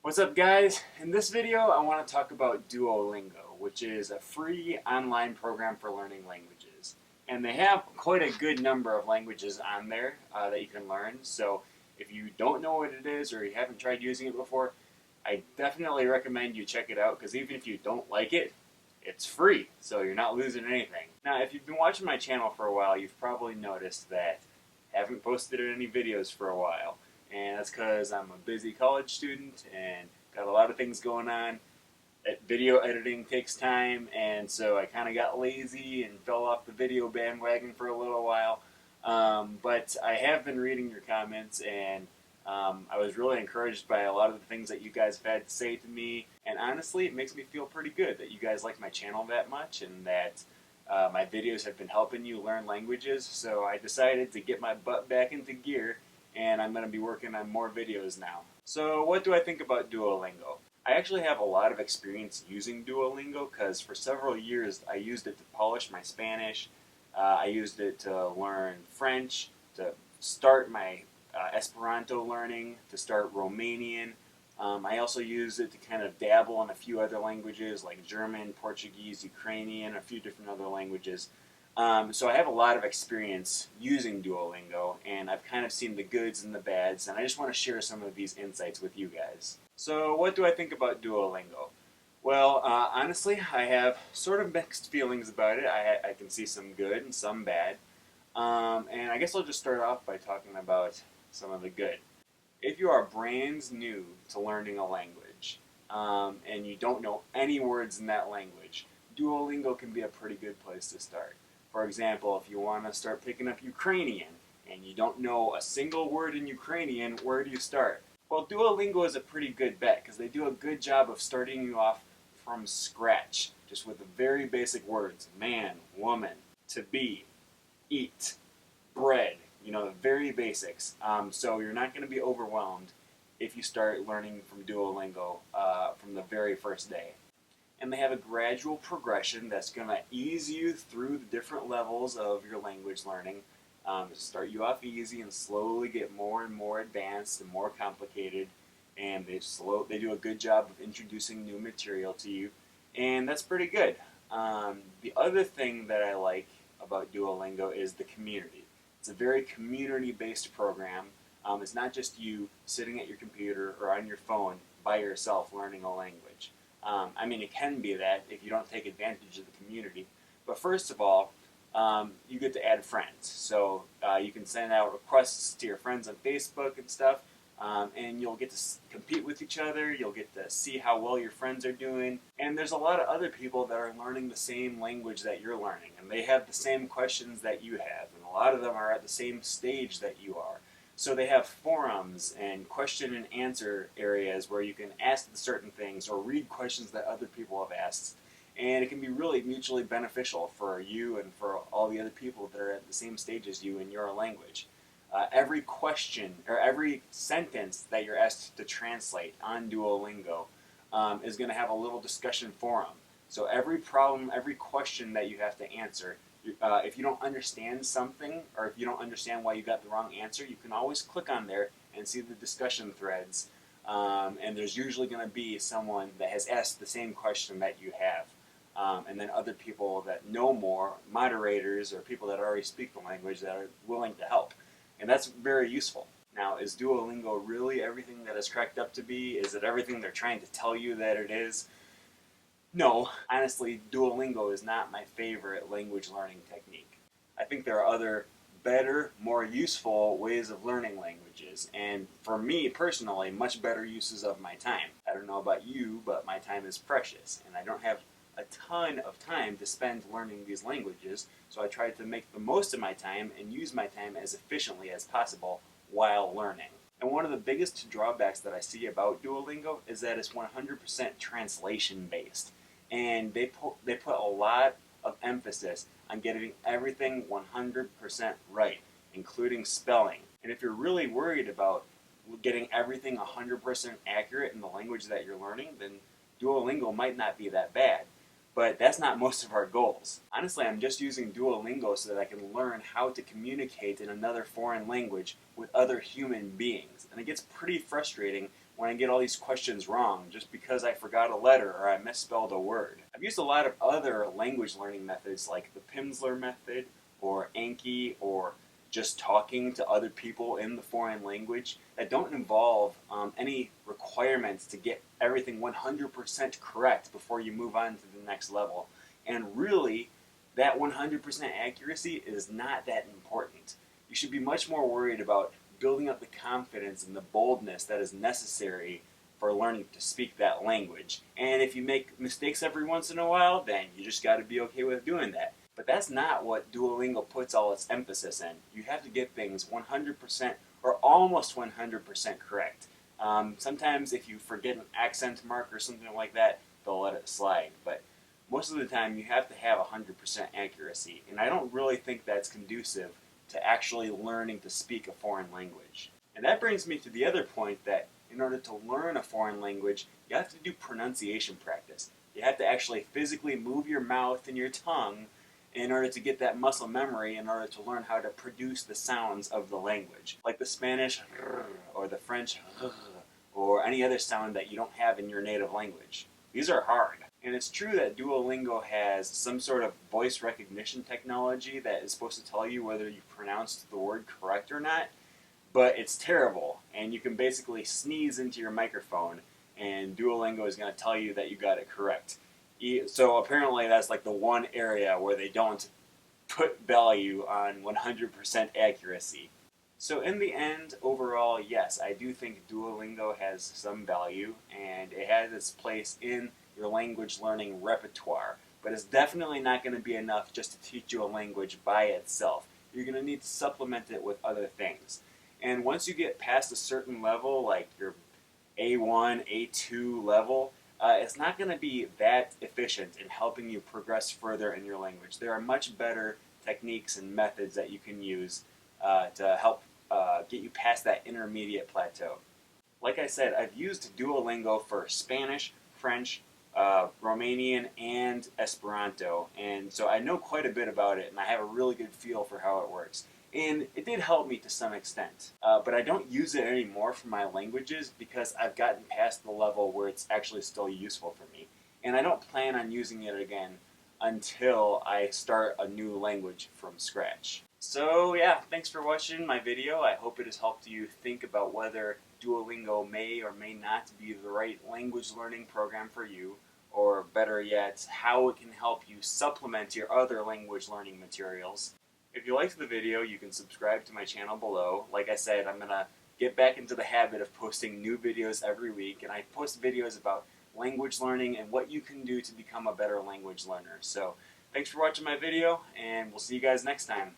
What's up, guys? In this video I want to talk about Duolingo, which is a free online program for learning languages. And they have quite a good number of languages on there that you can learn. So if you don't know what it is or you haven't tried using it before, I definitely recommend you check it out, because even if you don't like it, it's free, so you're not losing anything. Now, if you've been watching my channel for a while, you've probably noticed that I haven't posted any videos for a while. And that's because I'm a busy college student and got a lot of things going on. Video editing takes time, and so I kind of got lazy and fell off the video bandwagon for a little while. But I have been reading your comments, and I was really encouraged by a lot of the things that you guys have had to say to me. And honestly, it makes me feel pretty good that you guys like my channel that much and that my videos have been helping you learn languages. So I decided to get my butt back into gear, and I'm going to be working on more videos now. So what do I think about Duolingo? I actually have a lot of experience using Duolingo because for several years I used it to polish my Spanish. I used it to learn French, to start my Esperanto learning, to start Romanian. I also used it to kind of dabble in a few other languages like German, Portuguese, Ukrainian, a few different other languages. So I have a lot of experience using Duolingo, and I've kind of seen the goods and the bads, and I just want to share some of these insights with you guys. So what do I think about Duolingo? Well, honestly, I have sort of mixed feelings about it. I can see some good and some bad. And I guess I'll just start off by talking about some of the good. If you are brand new to learning a language, and you don't know any words in that language, Duolingo can be a pretty good place to start. For example, if you want to start picking up Ukrainian and you don't know a single word in Ukrainian, where do you start? Well, Duolingo is a pretty good bet because they do a good job of starting you off from scratch, just with the very basic words: man, woman, to be, eat, bread, the very basics. So you're not going to be overwhelmed if you start learning from Duolingo from the very first day. And they have a gradual progression that's going to ease you through the different levels of your language learning. Start you off easy and slowly get more and more advanced and more complicated. And they do a good job of introducing new material to you. And that's pretty good. The other thing that I like about Duolingo is the community. It's a very community-based program. It's not just you sitting at your computer or on your phone by yourself learning a language. It can be that if you don't take advantage of the community. But first of all, you get to add friends. So you can send out requests to your friends on Facebook and stuff, and you'll get to compete with each other. You'll get to see how well your friends are doing. And there's a lot of other people that are learning the same language that you're learning, and they have the same questions that you have, and a lot of them are at the same stage that you are. So they have forums and question and answer areas where you can ask certain things or read questions that other people have asked. And it can be really mutually beneficial for you and for all the other people that are at the same stage as you in your language. Every question or every sentence that you're asked to translate on Duolingo is going to have a little discussion forum. So every problem, every question that you have to answer, if you don't understand something, or if you don't understand why you got the wrong answer, you can always click on there and see the discussion threads. And there's usually going to be someone that has asked the same question that you have. And then other people that know more, moderators or people that already speak the language that are willing to help. And that's very useful. Now, is Duolingo really everything that it's cracked up to be? Is it everything they're trying to tell you that it is? No, honestly, Duolingo is not my favorite language learning technique. I think there are other better, more useful ways of learning languages, and for me personally, much better uses of my time. I don't know about you, but my time is precious, and I don't have a ton of time to spend learning these languages, so I try to make the most of my time and use my time as efficiently as possible while learning. And one of the biggest drawbacks that I see about Duolingo is that it's 100% translation based. And they put a lot of emphasis on getting everything 100% right, including spelling. And if you're really worried about getting everything 100% accurate in the language that you're learning, then Duolingo might not be that bad. But that's not most of our goals. Honestly, I'm just using Duolingo so that I can learn how to communicate in another foreign language with other human beings. And it gets pretty frustrating when I get all these questions wrong just because I forgot a letter or I misspelled a word. I've used a lot of other language learning methods like the Pimsleur method or Anki or just talking to other people in the foreign language that don't involve any requirements to get everything 100% correct before you move on to the next level. And really, that 100% accuracy is not that important. You should be much more worried about building up the confidence and the boldness that is necessary for learning to speak that language. And if you make mistakes every once in a while, then you just got to be okay with doing that. But that's not what Duolingo puts all its emphasis in. You have to get things 100% or almost 100% correct. Sometimes if you forget an accent mark or something like that, they'll let it slide. But most of the time you have to have 100% accuracy. And I don't really think that's conducive to actually learning to speak a foreign language. And that brings me to the other point that in order to learn a foreign language, you have to do pronunciation practice. You have to actually physically move your mouth and your tongue in order to get that muscle memory in order to learn how to produce the sounds of the language. Like the Spanish or the French or any other sound that you don't have in your native language. These are hard. And it's true that Duolingo has some sort of voice recognition technology that is supposed to tell you whether you pronounced the word correct or not, but it's terrible. And you can basically sneeze into your microphone and Duolingo is going to tell you that you got it correct. So apparently that's like the one area where they don't put value on 100% accuracy. So in the end, overall, yes, I do think Duolingo has some value and it has its place in your language learning repertoire. But it's definitely not going to be enough just to teach you a language by itself. You're going to need to supplement it with other things. And once you get past a certain level, like your A1, A2 level, it's not going to be that efficient in helping you progress further in your language. There are much better techniques and methods that you can use to help get you past that intermediate plateau. Like I said, I've used Duolingo for Spanish, French, Romanian, and Esperanto, and so I know quite a bit about it, and I have a really good feel for how it works. And it did help me to some extent, but I don't use it anymore for my languages because I've gotten past the level where it's actually still useful for me. And I don't plan on using it again until I start a new language from scratch. So yeah, thanks for watching my video. I hope it has helped you think about whether Duolingo may or may not be the right language learning program for you, or better yet, how it can help you supplement your other language learning materials. If you liked the video, you can subscribe to my channel below. Like I said, I'm going to get back into the habit of posting new videos every week, and I post videos about language learning and what you can do to become a better language learner. So thanks for watching my video, and we'll see you guys next time.